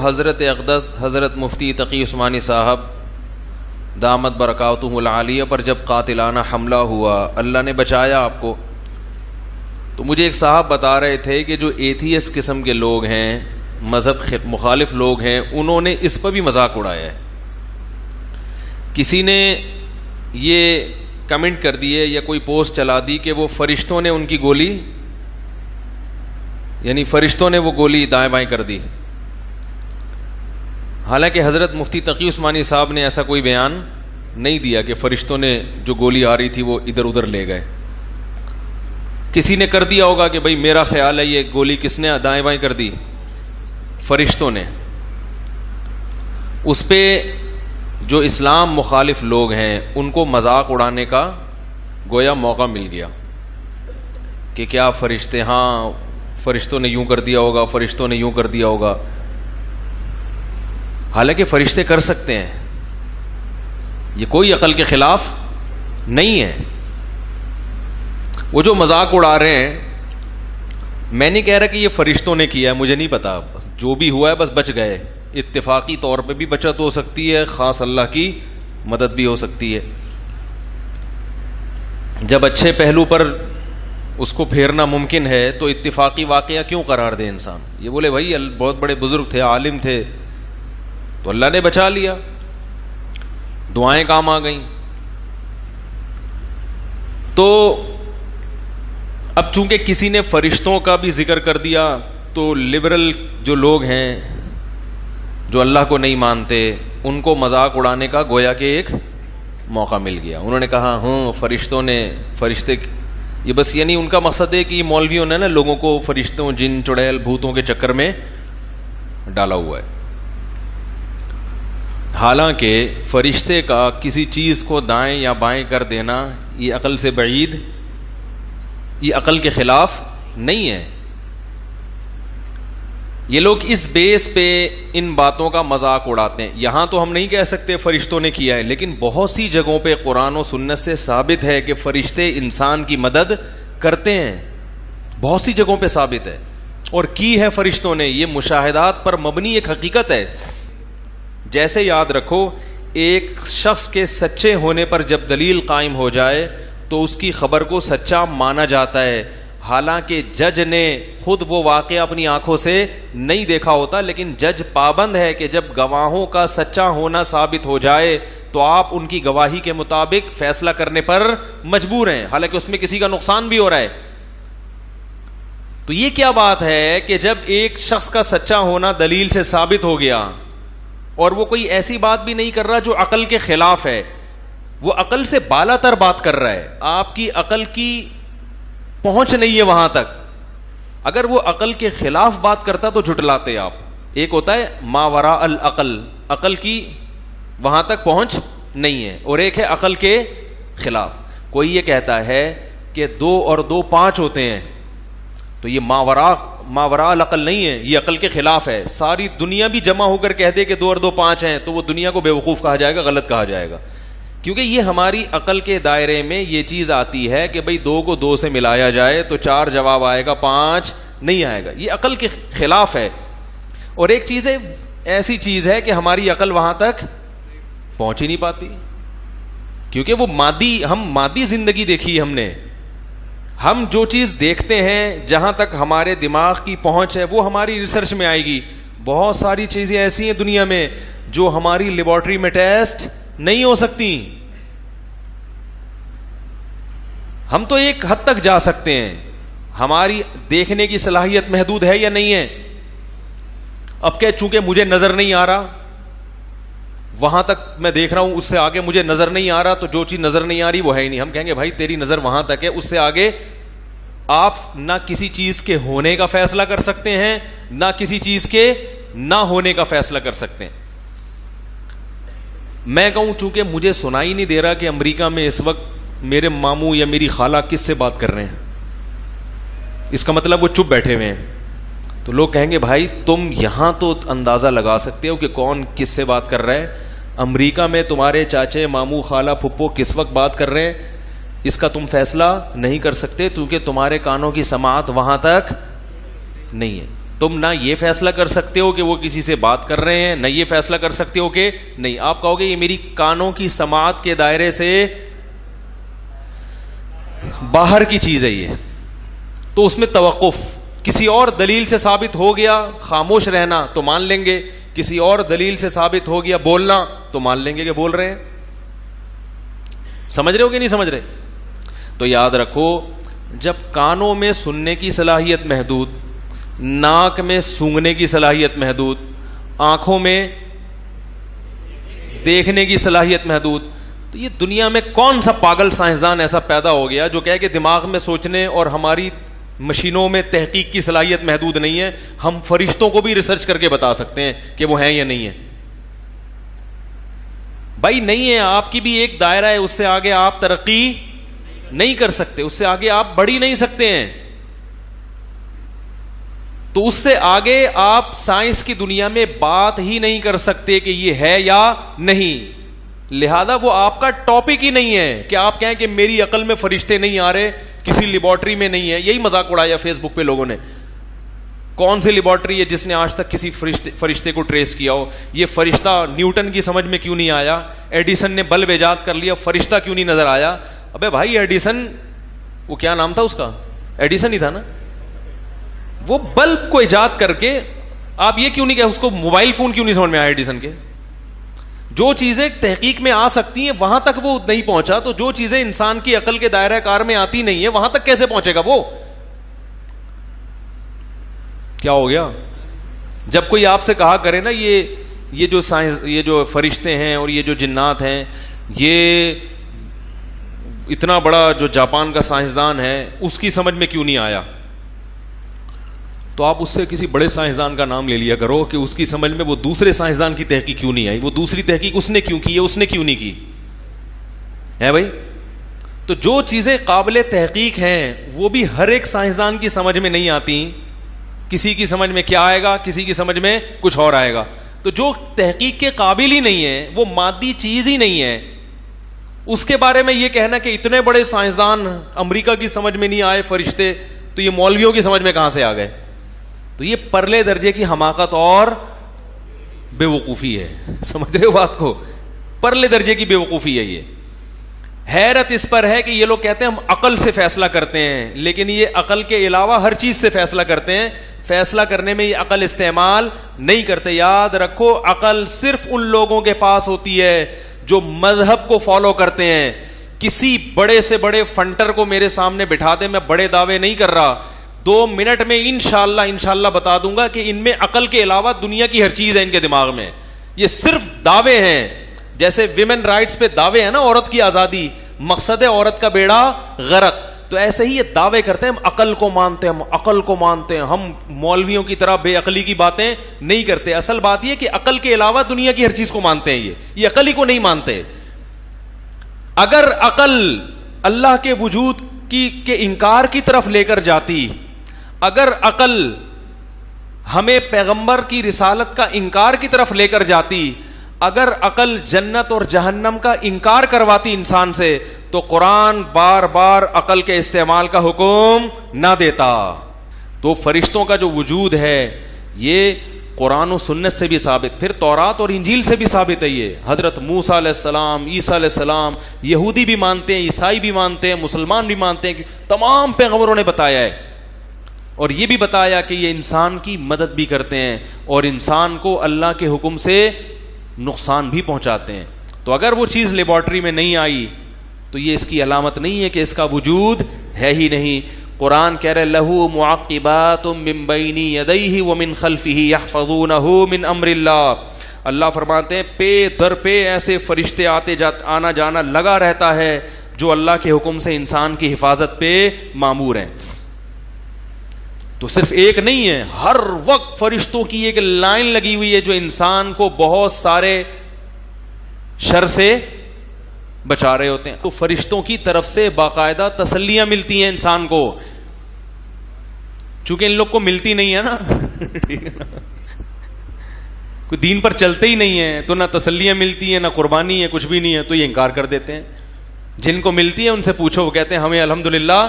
حضرت اقدس حضرت مفتی تقی عثمانی صاحب دامت برکاتہ العالیہ پر جب قاتلانہ حملہ ہوا، اللہ نے بچایا آپ کو، تو مجھے ایک صاحب بتا رہے تھے کہ جو ایتھیسٹ قسم کے لوگ ہیں، مذہب مخالف لوگ ہیں، انہوں نے اس پر بھی مذاق اڑایا ہے۔ کسی نے یہ کمنٹ کر دیے یا کوئی پوسٹ چلا دی کہ وہ فرشتوں نے ان کی گولی، یعنی فرشتوں نے وہ گولی دائیں بائیں کر دی۔ حالانکہ حضرت مفتی تقی عثمانی صاحب نے ایسا کوئی بیان نہیں دیا کہ فرشتوں نے جو گولی آ رہی تھی وہ ادھر ادھر لے گئے۔ کسی نے کر دیا ہوگا کہ بھئی میرا خیال ہے یہ گولی کس نے دائیں بائیں کر دی، فرشتوں نے۔ اس پہ جو اسلام مخالف لوگ ہیں ان کو مذاق اڑانے کا گویا موقع مل گیا کہ کیا فرشتے، ہاں فرشتوں نے یوں کر دیا ہوگا، فرشتوں نے یوں کر دیا ہوگا۔ حالانکہ فرشتے کر سکتے ہیں، یہ کوئی عقل کے خلاف نہیں ہے۔ وہ جو مذاق اڑا رہے ہیں، میں نہیں کہہ رہا کہ یہ فرشتوں نے کیا ہے، مجھے نہیں پتا، جو بھی ہوا ہے بس بچ گئے۔ اتفاقی طور پہ بھی بچت ہو سکتی ہے، خاص اللہ کی مدد بھی ہو سکتی ہے۔ جب اچھے پہلو پر اس کو پھیرنا ممکن ہے تو اتفاقی واقعہ کیوں قرار دے انسان؟ یہ بولے بھائی بہت بڑے بزرگ تھے، عالم تھے، تو اللہ نے بچا لیا، دعائیں کام آ گئیں۔ تو اب چونکہ کسی نے فرشتوں کا بھی ذکر کر دیا تو لبرل جو لوگ ہیں جو اللہ کو نہیں مانتے، ان کو مذاق اڑانے کا گویا کہ ایک موقع مل گیا۔ انہوں نے کہا ہاں فرشتے، یہ بس یعنی ان کا مقصد ہے کہ یہ مولویوں نے نا لوگوں کو فرشتوں، جن، چڑیل، بھوتوں کے چکر میں ڈالا ہوا ہے۔ حالانکہ فرشتے کا کسی چیز کو دائیں یا بائیں کر دینا یہ عقل سے بعید، یہ عقل کے خلاف نہیں ہے۔ یہ لوگ اس بیس پہ ان باتوں کا مذاق اڑاتے ہیں۔ یہاں تو ہم نہیں کہہ سکتے فرشتوں نے کیا ہے، لیکن بہت سی جگہوں پہ قرآن و سنت سے ثابت ہے کہ فرشتے انسان کی مدد کرتے ہیں، بہت سی جگہوں پہ ثابت ہے، اور کی ہے فرشتوں نے۔ یہ مشاہدات پر مبنی ایک حقیقت ہے۔ جیسے یاد رکھو، ایک شخص کے سچے ہونے پر جب دلیل قائم ہو جائے تو اس کی خبر کو سچا مانا جاتا ہے، حالانکہ جج نے خود وہ واقعہ اپنی آنکھوں سے نہیں دیکھا ہوتا، لیکن جج پابند ہے کہ جب گواہوں کا سچا ہونا ثابت ہو جائے تو آپ ان کی گواہی کے مطابق فیصلہ کرنے پر مجبور ہیں، حالانکہ اس میں کسی کا نقصان بھی ہو رہا ہے۔ تو یہ کیا بات ہے کہ جب ایک شخص کا سچا ہونا دلیل سے ثابت ہو گیا اور وہ کوئی ایسی بات بھی نہیں کر رہا جو عقل کے خلاف ہے، وہ عقل سے بالا تر بات کر رہا ہے، آپ کی عقل کی پہنچ نہیں ہے وہاں تک۔ اگر وہ عقل کے خلاف بات کرتا تو جھٹلاتے آپ۔ ایک ہوتا ہے ما وراء العقل، عقل کی وہاں تک پہنچ نہیں ہے، اور ایک ہے عقل کے خلاف۔ کوئی یہ کہتا ہے کہ 2 اور 2 5 ہوتے ہیں، تو یہ ما وراء العقل نہیں ہے، یہ عقل کے خلاف ہے۔ ساری دنیا بھی جمع ہو کر کہہ دے کہ 2 اور 2 5 ہیں تو وہ دنیا کو بیوقوف کہا جائے گا، غلط کہا جائے گا، کیونکہ یہ ہماری عقل کے دائرے میں یہ چیز آتی ہے کہ بھئی 2 کو 2 سے ملایا جائے تو 4 جواب آئے گا، 5 نہیں آئے گا، یہ عقل کے خلاف ہے۔ اور ایک چیز ہے، ایسی چیز ہے کہ ہماری عقل وہاں تک پہنچ ہی نہیں پاتی، کیونکہ وہ ہم مادی زندگی دیکھی ہم نے، ہم جو چیز دیکھتے ہیں جہاں تک ہمارے دماغ کی پہنچ ہے وہ ہماری ریسرچ میں آئے گی۔ بہت ساری چیزیں ایسی ہیں دنیا میں جو ہماری لیبارٹری میں ٹیسٹ نہیں ہو سکتی۔ ہم تو ایک حد تک جا سکتے ہیں، ہماری دیکھنے کی صلاحیت محدود ہے یا نہیں ہے؟ اب کہ چونکہ مجھے نظر نہیں آ رہا، وہاں تک میں دیکھ رہا ہوں، اس سے آگے مجھے نظر نہیں آ رہا، تو جو چیز نظر نہیں آ رہی وہ ہے ہی نہیں۔ ہم کہیں گے بھائی تیری نظر وہاں تک ہے، اس سے آگے آپ نہ کسی چیز کے ہونے کا فیصلہ کر سکتے ہیں، نہ کسی چیز کے نہ ہونے کا فیصلہ کر سکتے ہیں۔ میں کہوں چونکہ مجھے سنائی نہیں دے رہا کہ امریکہ میں اس وقت میرے ماموں یا میری خالہ کس سے بات کر رہے ہیں، اس کا مطلب وہ چپ بیٹھے ہوئے ہیں، تو لوگ کہیں گے بھائی تم یہاں تو اندازہ لگا سکتے ہو کہ کون کس سے بات کر رہا ہے، امریکہ میں تمہارے چاچے، ماموں، خالہ، پھپھو کس وقت بات کر رہے ہیں اس کا تم فیصلہ نہیں کر سکتے، کیونکہ تمہارے کانوں کی سماعت وہاں تک نہیں ہے۔ تم نہ یہ فیصلہ کر سکتے ہو کہ وہ کسی سے بات کر رہے ہیں، نہ یہ فیصلہ کر سکتے ہو کہ نہیں. آپ کہو گے یہ میری کانوں کی سماعت کے دائرے سے باہر کی چیز ہے یہ، تو اس میں توقف. کسی اور دلیل سے ثابت ہو گیا خاموش رہنا تو مان لیں گے، کسی اور دلیل سے ثابت ہو گیا بولنا تو مان لیں گے کہ بول رہے ہیں. سمجھ رہے ہو کہ نہیں سمجھ رہے؟ تو یاد رکھو، جب کانوں میں سننے کی صلاحیت محدود، ناک میں سونگھنے کی صلاحیت محدود، آنکھوں میں دیکھنے کی صلاحیت محدود، تو یہ دنیا میں کون سا پاگل سائنسدان ایسا پیدا ہو گیا جو کہے کہ دماغ میں سوچنے اور ہماری مشینوں میں تحقیق کی صلاحیت محدود نہیں ہے، ہم فرشتوں کو بھی ریسرچ کر کے بتا سکتے ہیں کہ وہ ہیں یا نہیں ہیں. بھائی نہیں ہے، آپ کی بھی ایک دائرہ ہے، اس سے آگے آپ ترقی نہیں کر سکتے، اس سے آگے آپ بڑھ ہی نہیں سکتے ہیں. تو اس سے آگے آپ سائنس کی دنیا میں بات ہی نہیں کر سکتے کہ یہ ہے یا نہیں. لہذا وہ آپ کا ٹاپک ہی نہیں ہے کہ آپ کہیں کہ میری عقل میں فرشتے نہیں آ رہے، کسی لیبارٹری میں نہیں ہے. یہی مذاق اڑایا فیس بک پہ لوگوں نے. کون سی لیبارٹری ہے جس نے آج تک کسی فرشتے کو ٹریس کیا ہو؟ یہ فرشتہ نیوٹن کی سمجھ میں کیوں نہیں آیا؟ ایڈیسن نے بلب ایجاد کر لیا، فرشتہ کیوں نہیں نظر آیا؟ ابے بھائی ایڈیسن، وہ کیا نام تھا اس کا؟ ایڈیسن ہی تھا نا. وہ بلب کو ایجاد کر کے آپ یہ کیوں نہیں کہ اس کو موبائل فون کیوں نہیں سمجھ میں آیا ایڈیسن کے؟ جو چیزیں تحقیق میں آ سکتی ہیں وہاں تک وہ نہیں پہنچا، تو جو چیزیں انسان کی عقل کے دائرہ کار میں آتی نہیں ہے وہاں تک کیسے پہنچے گا وہ؟ کیا ہو گیا؟ جب کوئی آپ سے کہا کرے نا یہ جو سائنس، یہ جو فرشتے ہیں اور یہ جو جنات ہیں، یہ اتنا بڑا جو جاپان کا سائنسدان ہے اس کی سمجھ میں کیوں نہیں آیا، تو آپ اس سے کسی بڑے سائنسدان کا نام لے لیا کرو کہ اس کی سمجھ میں وہ دوسرے سائنسدان کی تحقیق کیوں نہیں آئی، وہ دوسری تحقیق اس نے کیوں کی ہے، اس نے کیوں نہیں کی ہے بھائی. تو جو چیزیں قابل تحقیق ہیں وہ بھی ہر ایک سائنسدان کی سمجھ میں نہیں آتی. کسی کی سمجھ میں کیا آئے گا، کسی کی سمجھ میں کچھ اور آئے گا. تو جو تحقیق کے قابل ہی نہیں ہے، وہ مادی چیز ہی نہیں ہے، اس کے بارے میں یہ کہنا کہ اتنے بڑے سائنسدان امریکہ کی سمجھ میں نہیں آئے فرشتے، تو یہ مولویوں کی سمجھ میں کہاں سے آ گئے؟ تو یہ پرلے درجے کی حماقت اور بے وقوفی ہے. سمجھ رہے ہو بات کو؟ پرلے درجے کی بے وقوفی ہے یہ. حیرت اس پر ہے کہ یہ لوگ کہتے ہیں ہم عقل سے فیصلہ کرتے ہیں، لیکن یہ عقل کے علاوہ ہر چیز سے فیصلہ کرتے ہیں. فیصلہ کرنے میں یہ عقل استعمال نہیں کرتے. یاد رکھو، عقل صرف ان لوگوں کے پاس ہوتی ہے جو مذہب کو فالو کرتے ہیں. کسی بڑے سے بڑے فنٹر کو میرے سامنے بٹھا دے، میں بڑے دعوے نہیں کر رہا، 2 منٹ میں انشاءاللہ بتا دوں گا کہ ان میں عقل کے علاوہ دنیا کی ہر چیز ہے ان کے دماغ میں. یہ صرف دعوے ہیں. جیسے ویمن رائٹس پہ دعوے ہیں نا، عورت کی آزادی، مقصد ہے عورت کا بیڑا غرق، تو ایسے ہی یہ دعوے کرتے ہیں ہم عقل کو مانتے ہیں، ہم عقل کو مانتے ہیں، ہم مولویوں کی طرح بے عقلی کی باتیں نہیں کرتے. اصل بات یہ کہ عقل کے علاوہ دنیا کی ہر چیز کو مانتے ہیں. یہ عقل ہی کو نہیں مانتے. اگر عقل اللہ کے وجود کے انکار کی طرف لے کر جاتی، اگر عقل ہمیں پیغمبر کی رسالت کا انکار کی طرف لے کر جاتی، اگر عقل جنت اور جہنم کا انکار کرواتی انسان سے، تو قرآن بار بار عقل کے استعمال کا حکم نہ دیتا. تو فرشتوں کا جو وجود ہے یہ قرآن و سنت سے بھی ثابت، پھر تورات اور انجیل سے بھی ثابت ہے. یہ حضرت موسیٰ علیہ السلام، عیسیٰ علیہ السلام، یہودی بھی مانتے ہیں، عیسائی بھی مانتے ہیں، مسلمان بھی مانتے ہیں کہ تمام پیغمبروں نے بتایا ہے. اور یہ بھی بتایا کہ یہ انسان کی مدد بھی کرتے ہیں اور انسان کو اللہ کے حکم سے نقصان بھی پہنچاتے ہیں. تو اگر وہ چیز لیبارٹری میں نہیں آئی تو یہ اس کی علامت نہیں ہے کہ اس کا وجود ہے ہی نہیں. قرآن کہہ رہے لہو معقبات من بین یدیہ ومن خلفہ یحفظونہ من امر اللہ. اللہ فرماتے ہیں پے در پہ ایسے فرشتے آنا جانا لگا رہتا ہے جو اللہ کے حکم سے انسان کی حفاظت پہ مامور ہیں. تو صرف ایک نہیں ہے، ہر وقت فرشتوں کی ایک لائن لگی ہوئی ہے جو انسان کو بہت سارے شر سے بچا رہے ہوتے ہیں. تو فرشتوں کی طرف سے باقاعدہ تسلیاں ملتی ہیں انسان کو، چونکہ ان لوگ کو ملتی نہیں ہے نا کوئی دین پر چلتے ہی نہیں ہے تو نہ تسلیاں ملتی ہیں نہ قربانی ہے، کچھ بھی نہیں ہے، تو یہ انکار کر دیتے ہیں. جن کو ملتی ہے ان سے پوچھو، وہ کہتے ہیں ہمیں الحمدللہ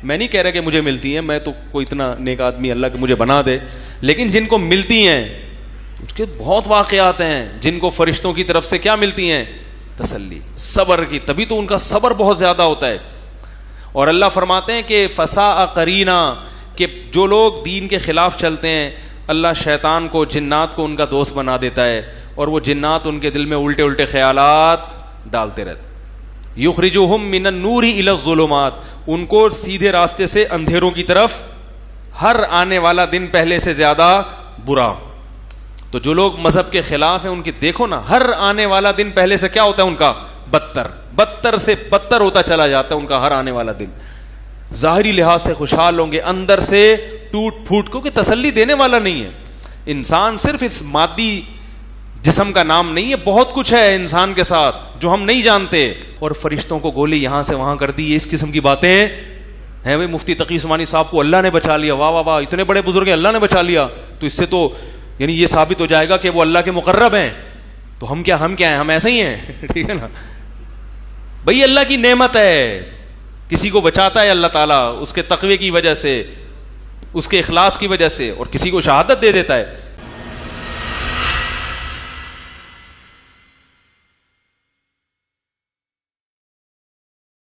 میں نہیں کہہ رہا کہ مجھے ملتی ہیں, میں تو کوئی اتنا نیک آدمی اللہ کہ مجھے بنا دے, لیکن جن کو ملتی ہیں اس کے بہت واقعات ہیں جن کو فرشتوں کی طرف سے کیا ملتی ہیں, تسلی, صبر کی, تبھی تو ان کا صبر بہت زیادہ ہوتا ہے. اور اللہ فرماتے ہیں کہ فساء قرینا, کہ جو لوگ دین کے خلاف چلتے ہیں اللہ شیطان کو, جنات کو ان کا دوست بنا دیتا ہے, اور وہ جنات ان کے دل میں الٹے الٹے خیالات ڈالتے رہتے. یخرجوہم من النور الی الظلمات, ان کو سیدھے راستے سے اندھیروں کی طرف, ہر آنے والا دن پہلے سے زیادہ برا. تو جو لوگ مذہب کے خلاف ہیں ان کی دیکھو نا, ہر آنے والا دن پہلے سے کیا ہوتا ہے ان کا, بدتر, بدتر سے بدتر ہوتا چلا جاتا ہے ان کا ہر آنے والا دن. ظاہری لحاظ سے خوشحال ہوں گے, اندر سے ٹوٹ پھوٹ, کیونکہ تسلی دینے والا نہیں ہے. انسان صرف اس مادی جسم کا نام نہیں ہے, بہت کچھ ہے انسان کے ساتھ جو ہم نہیں جانتے. اور فرشتوں کو گولی یہاں سے وہاں کر دی, اس قسم کی باتیں ہیں. بھائی مفتی تقی عثمانی صاحب کو اللہ نے بچا لیا, واہ واہ واہ, اتنے بڑے بزرگ ہیں اللہ نے بچا لیا, تو اس سے تو یعنی یہ ثابت ہو جائے گا کہ وہ اللہ کے مقرب ہیں. تو ہم کیا ہیں, ہم ایسے ہی ہیں. ٹھیک ہے نا بھائی, اللہ کی نعمت ہے, کسی کو بچاتا ہے اللہ تعالیٰ اس کے تقوی کی وجہ سے, اس کے اخلاص کی وجہ سے, اور کسی کو شہادت دے دیتا ہے.